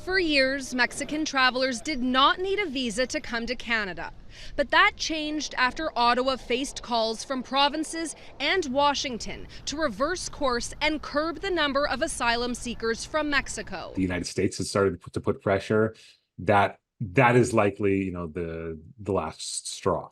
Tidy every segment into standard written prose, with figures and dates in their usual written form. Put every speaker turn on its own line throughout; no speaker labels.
For years, Mexican travelers did not need a visa to come to Canada. But that changed after Ottawa faced calls from provinces and Washington to reverse course and curb the number of asylum seekers from Mexico.
The United States has started to put pressure. That is likely, the last straw.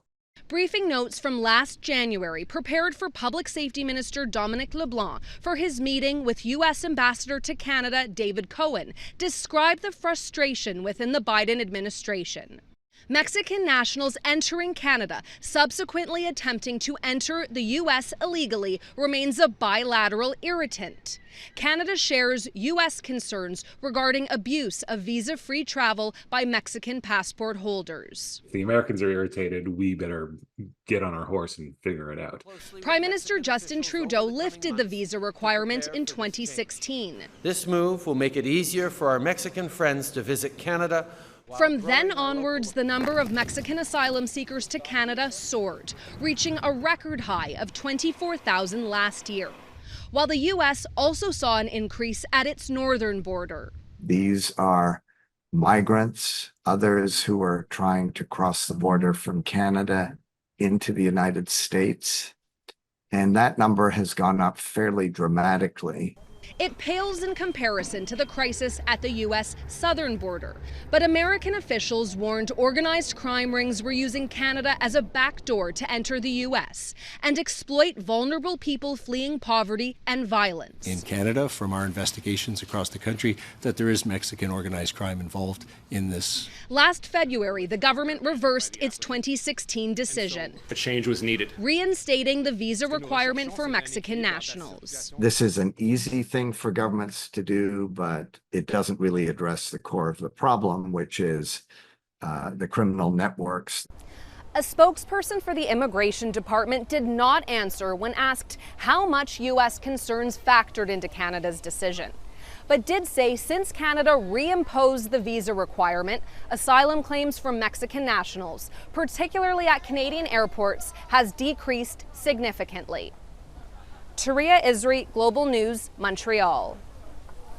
Briefing notes from last January prepared for Public Safety Minister Dominic LeBlanc for his meeting with U.S. Ambassador to Canada David Cohen describe the frustration within the Biden administration. Mexican nationals entering Canada, subsequently attempting to enter the U.S. illegally, remains a bilateral irritant. Canada shares U.S. concerns regarding abuse of visa-free travel by Mexican passport holders.
If the Americans are irritated, we better get on our horse and figure it out.
Prime Minister Justin Trudeau lifted the visa requirement in 2016.
This move will make it easier for our Mexican friends to visit Canada.
From then onwards, the number of Mexican asylum seekers to Canada soared, reaching a record high of 24,000 last year, while the U.S. also saw an increase at its northern border.
These are migrants, others who are trying to cross the border from Canada into the United States, and that number has gone up fairly dramatically.
It pales in comparison to the crisis at the U.S. southern border. But American officials warned organized crime rings were using Canada as a backdoor to enter the U.S. and exploit vulnerable people fleeing poverty and violence.
In Canada, from our investigations across the country, that there is Mexican organized crime involved in this.
Last February, the government reversed its 2016 decision.
A change was needed.
Reinstating the visa requirement for Mexican nationals.
This is an easy thing for governments to do, but it doesn't really address the core of the problem, which is the criminal networks.
A spokesperson for the Immigration Department did not answer when asked how much U.S. concerns factored into Canada's decision, but did say since Canada reimposed the visa requirement, asylum claims from Mexican nationals, particularly at Canadian airports, has decreased significantly. Taria Isri, Global News, Montreal.